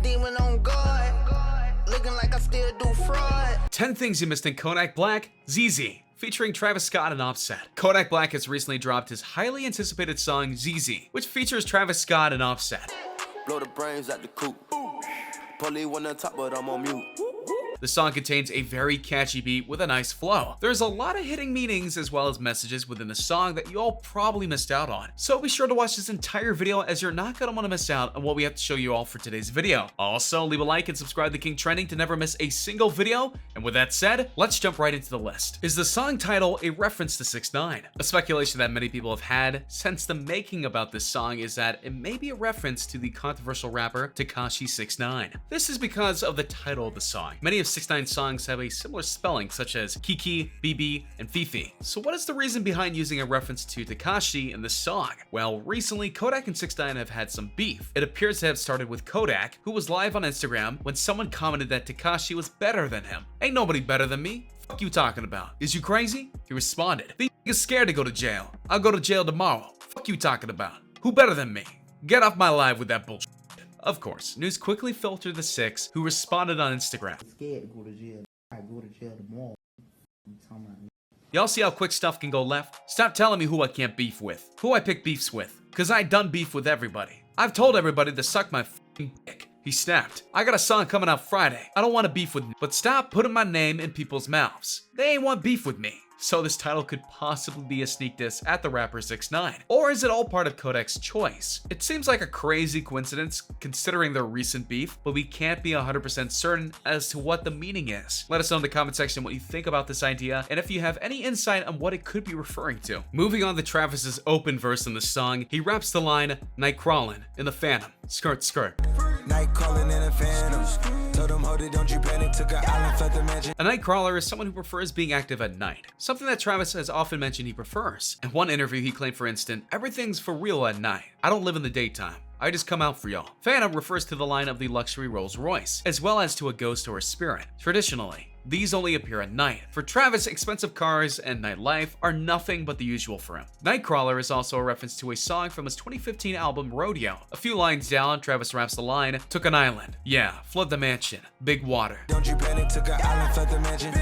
demon on guard. Looking like I still do fraud. 10 things you missed in Kodak Black, ZEZE, featuring Travis Scott and Offset. Kodak Black has recently dropped his highly anticipated song ZEZE, which features Travis Scott and Offset. Blow the brains out the coop. Police one on top, but I'm on mute. The song contains a very catchy beat with a nice flow. There's a lot of hidden meanings as well as messages within the song that you all probably missed out on. So be sure to watch this entire video, as you're not gonna wanna miss out on what we have to show you all for today's video. Also, leave a like and subscribe to King Trending to never miss a single video. And with that said, let's jump right into the list. Is the song title a reference to 6ix9ine? A speculation that many people have had since the making about this song is that it may be a reference to the controversial rapper Tekashi 6ix9ine. This is because of the title of the song. Many of 6ix9ine's songs have a similar spelling, such as Kiki, BB, and Fifi. So what is the reason behind using a reference to Tekashi in this song? Well, recently Kodak and 6ix9ine have had some beef. It appears to have started with Kodak, who was live on Instagram when someone commented that Tekashi was better than him. Ain't nobody better than me. Fuck you talking about? Is you crazy? He responded, "These niggas scared to go to jail. I'll go to jail tomorrow. Fuck you talking about? Who better than me? Get off my live with that bullshit." Of course, news quickly filtered the Six, who responded on Instagram. Scared to go to jail. I go to jail tomorrow. You talking about me? Y'all see how quick stuff can go left? Stop telling me who I can't beef with, who I pick beefs with, cause I done beef with everybody. I've told everybody to suck my f***ing dick. He snapped. I got a song coming out Friday. I don't want to beef with me, but stop putting my name in people's mouths. They ain't want beef with me. So this title could possibly be a sneak diss at the rapper 6ix9ine. Or is it all part of Kodak's choice? It seems like a crazy coincidence considering their recent beef, but we can't be 100% certain as to what the meaning is. Let us know in the comment section what you think about this idea, and if you have any insight on what it could be referring to. Moving on to Travis's open verse in the song, he raps the line, "Night crawlin' in the phantom, skirt skirt." Night calling in a phantom. Told them, hold it, don't you panic. Took an island, left the mansion. A night crawler is someone who prefers being active at night, something that Travis has often mentioned he prefers. In one interview, he claimed, for instance, "Everything's for real at night. I don't live in the daytime. I just come out for y'all." Phantom refers to the line of the luxury Rolls Royce, as well as to a ghost or a spirit. Traditionally, these only appear at night. For Travis, expensive cars and nightlife are nothing but the usual for him. Nightcrawler is also a reference to a song from his 2015 album Rodeo. A few lines down, Travis raps the line, "Took an island. Yeah, flood the mansion. Big water." Don't you panic. Took an island, left the mansion.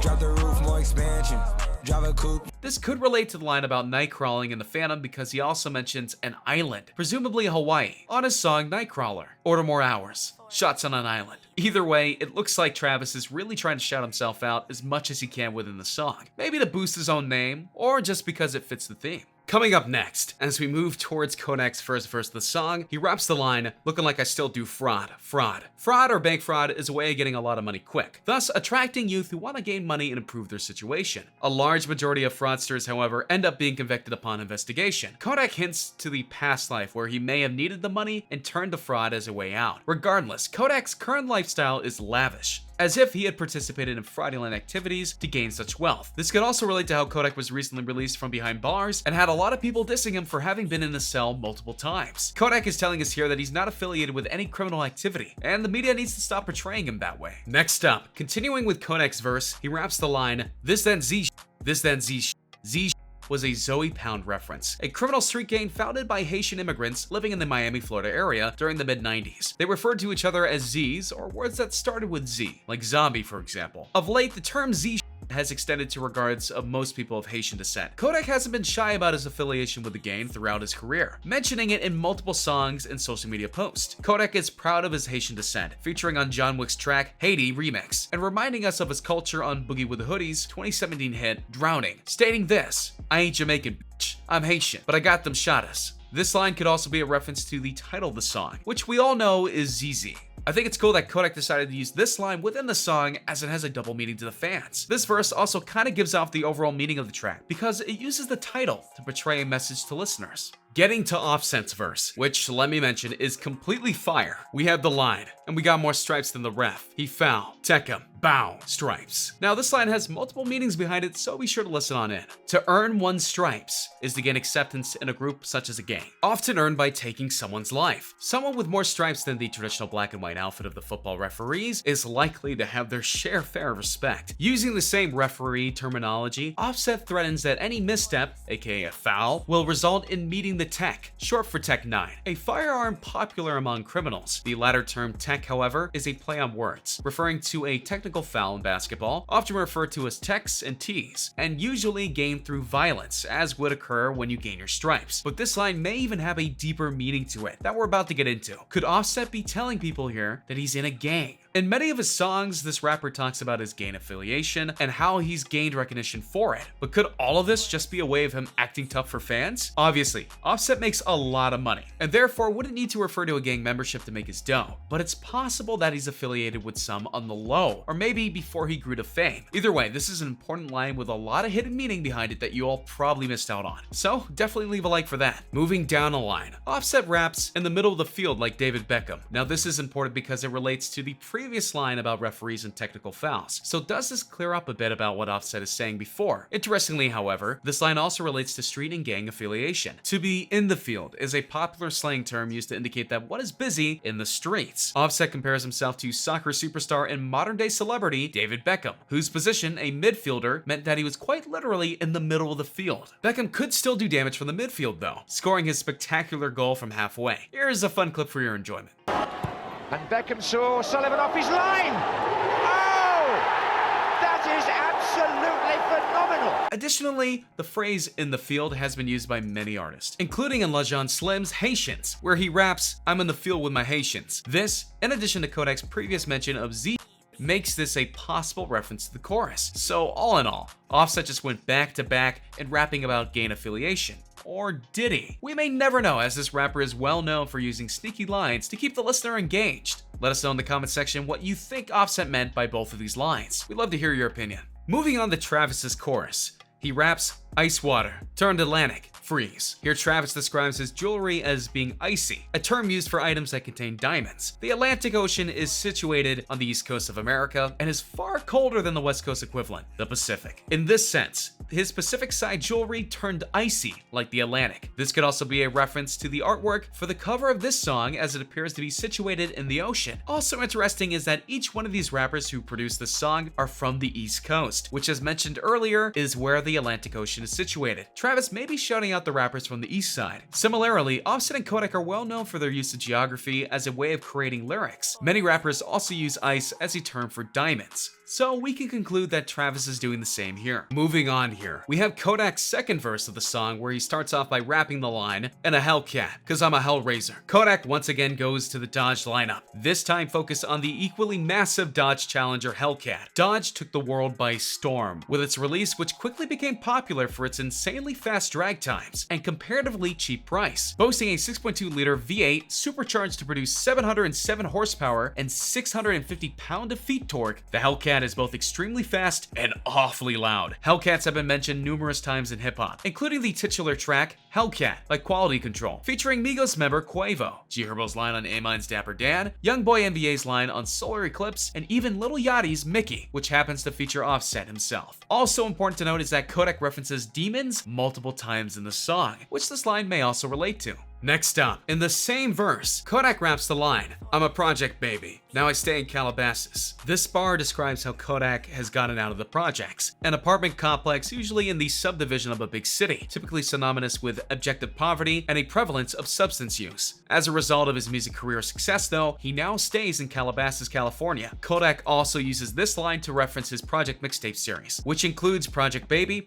Drop the roof, more expansion. Drive a coupe. This could relate to the line about night crawling in the Phantom because he also mentions an island, presumably Hawaii, on his song Nightcrawler. Order more hours. Shots on an island. Either way, it looks like Travis is really trying to shout himself out as much as he can within the song. Maybe to boost his own name, or just because it fits the theme. Coming up next, as we move towards Kodak's first verse of the song, he raps the line, "Looking like I still do fraud, fraud." Fraud or bank fraud is a way of getting a lot of money quick, thus attracting youth who want to gain money and improve their situation. A large majority of fraudsters, however, end up being convicted upon investigation. Kodak hints to the past life where he may have needed the money and turned to fraud as a way out. Regardless, Kodak's current lifestyle is lavish, as if he had participated in fraudulent activities to gain such wealth. This could also relate to how Kodak was recently released from behind bars and had a lot of people dissing him for having been in a cell multiple times. Kodak is telling us here that he's not affiliated with any criminal activity, and the media needs to stop portraying him that way. Next up, continuing with Kodak's verse, he raps the line, "This then Z, this then Z, Z." Was a Zoe Pound reference, a criminal street gang founded by Haitian immigrants living in the Miami, Florida area during the mid-90s. They referred to each other as Z's, or words that started with Z, like zombie for example. Of late, the term Z has extended to regards of most people of Haitian descent. Kodak hasn't been shy about his affiliation with the gang throughout his career, mentioning it in multiple songs and social media posts. Kodak is proud of his Haitian descent, featuring on John Wick's track Haiti Remix, and reminding us of his culture on Boogie with the Hoodie's 2017 hit Drowning, stating this, "I ain't Jamaican, bitch. I'm Haitian, but I got them shottas." This line could also be a reference to the title of the song, which we all know is ZEZE. I think it's cool that Kodak decided to use this line within the song as it has a double meaning to the fans. This verse also kind of gives off the overall meaning of the track because it uses the title to portray a message to listeners. Getting to Offset's verse, which, let me mention, is completely fire. We have the line, "And we got more stripes than the ref. He foul, tech him, bow, stripes." Now this line has multiple meanings behind it, so be sure to listen on in. To earn one's stripes is to gain acceptance in a group such as a gang, often earned by taking someone's life. Someone with more stripes than the traditional black and white outfit of the football referees is likely to have their fair respect. Using the same referee terminology, Offset threatens that any misstep, aka a foul, will result in meeting the Tech, short for Tech 9, a firearm popular among criminals. The latter term Tech, however, is a play on words, referring to a technical foul in basketball, often referred to as techs and tees, and usually gained through violence, as would occur when you gain your stripes. But this line may even have a deeper meaning to it that we're about to get into. Could Offset be telling people here that he's in a gang? In many of his songs, this rapper talks about his gang affiliation and how he's gained recognition for it. But could all of this just be a way of him acting tough for fans? Obviously, Offset makes a lot of money, and therefore wouldn't need to refer to a gang membership to make his dough. But it's possible that he's affiliated with some on the low, or maybe before he grew to fame. Either way, this is an important line with a lot of hidden meaning behind it that you all probably missed out on. So definitely leave a like for that. Moving down a line, Offset raps in the middle of the field like David Beckham. Now this is important because it relates to the previous line about referees and technical fouls. So does this clear up a bit about what Offset is saying before? Interestingly, however, this line also relates to street and gang affiliation. To be in the field is a popular slang term used to indicate that one is busy in the streets. Offset compares himself to soccer superstar and modern day celebrity David Beckham, whose position, a midfielder, meant that he was quite literally in the middle of the field. Beckham could still do damage from the midfield though, scoring his spectacular goal from halfway. Here's a fun clip for your enjoyment. And Beckham saw Sullivan off his line. Oh! That is absolutely phenomenal. Additionally, the phrase "in the field" has been used by many artists, including in Lajon Slim's Haitians, where he raps, "I'm in the field with my Haitians." This, in addition to Kodak's previous mention of ZEZE, makes this a possible reference to the chorus. So all in all, Offset just went back to back in rapping about gang affiliation. Or did he? We may never know, as this rapper is well known for using sneaky lines to keep the listener engaged. Let us know in the comment section what you think Offset meant by both of these lines. We'd love to hear your opinion. Moving on to Travis's chorus. He raps, "Ice water, turned Atlantic, freeze." Here Travis describes his jewelry as being icy, a term used for items that contain diamonds. The Atlantic Ocean is situated on the east coast of America and is far colder than the west coast equivalent, the Pacific. In this sense, his Pacific side jewelry turned icy like the Atlantic. This could also be a reference to the artwork for the cover of this song, as it appears to be situated in the ocean. Also interesting is that each one of these rappers who produced this song are from the East Coast, which, as mentioned earlier, is where the Atlantic Ocean is situated. Travis may be shouting out the rappers from the east side. Similarly, Offset and Kodak are well known for their use of geography as a way of creating lyrics. Many rappers also use ice as a term for diamonds. So we can conclude that Travis is doing the same here. Moving on here, we have Kodak's second verse of the song, where he starts off by rapping the line, "And a Hellcat, cause I'm a Hellraiser." Kodak once again goes to the Dodge lineup, this time focused on the equally massive Dodge Challenger Hellcat. Dodge took the world by storm with its release, which quickly became popular for its insanely fast drag times and comparatively cheap price. Boasting a 6.2-liter V8 supercharged to produce 707 horsepower and 650 pound-of-feet torque, the Hellcat is both extremely fast and awfully loud. Hellcats have been mentioned numerous times in hip-hop, including the titular track Hellcat by Quality Control, featuring Migos member Quavo, G Herbo's line on A-Mine's Dapper Dan, Youngboy NBA's line on Solar Eclipse, and even Lil Yachty's Mickey, which happens to feature Offset himself. Also important to note is that Kodak references demons multiple times in the song, which this line may also relate to. Next up, in the same verse, Kodak raps the line, "I'm a project baby, now I stay in Calabasas." This bar describes how Kodak has gotten out of the projects, an apartment complex usually in the subdivision of a big city, typically synonymous with objective poverty and a prevalence of substance use. As a result of his music career success though, he now stays in Calabasas, California. Kodak also uses this line to reference his Project mixtape series, which includes Project Baby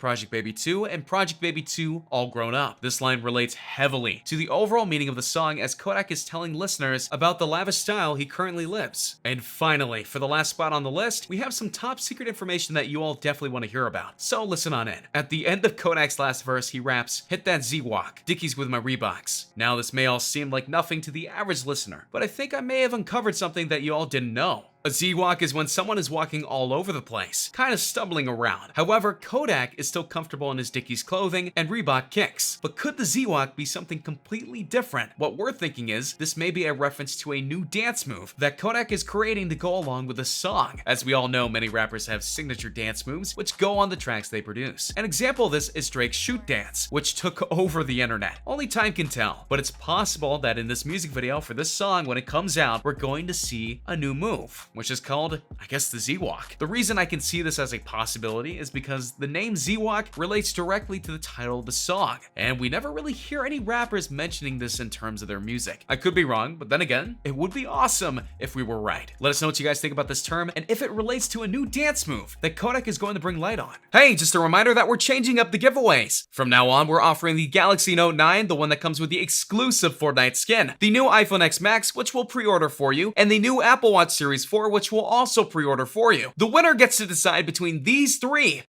2, and Project Baby 2 All Grown Up. This line relates heavily to the overall meaning of the song, as Kodak is telling listeners about the lavish style he currently lives. And finally, for the last spot on the list, we have some top secret information that you all definitely want to hear about, so listen on in. At the end of Kodak's last verse, he raps, "Hit that Z-Walk, Dickies with my Reeboks." Now this may all seem like nothing to the average listener, but I think I may have uncovered something that you all didn't know. A Z-walk is when someone is walking all over the place, kind of stumbling around. However, Kodak is still comfortable in his Dickies clothing and Reebok kicks. But could the Z-walk be something completely different? What we're thinking is, this may be a reference to a new dance move that Kodak is creating to go along with the song. As we all know, many rappers have signature dance moves which go on the tracks they produce. An example of this is Drake's Shoot Dance, which took over the internet. Only time can tell, but it's possible that in this music video for this song, when it comes out, we're going to see a new move. which is called, I guess, the Z-Walk. The reason I can see this as a possibility is because the name Z-Walk relates directly to the title of the song, and we never really hear any rappers mentioning this in terms of their music. I could be wrong, but then again, it would be awesome if we were right. Let us know what you guys think about this term and if it relates to a new dance move that Kodak is going to bring light on. Hey, just a reminder that we're changing up the giveaways. From now on, we're offering the Galaxy Note 9, the one that comes with the exclusive Fortnite skin, the new iPhone X Max, which we'll pre-order for you, and the new Apple Watch Series 4, which we'll also pre-order for you. The winner gets to decide between these three.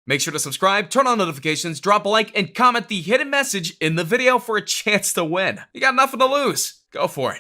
Make sure to subscribe, turn on notifications, drop a like, and comment the hidden message in the video for a chance to win. You got nothing to lose. Go for it.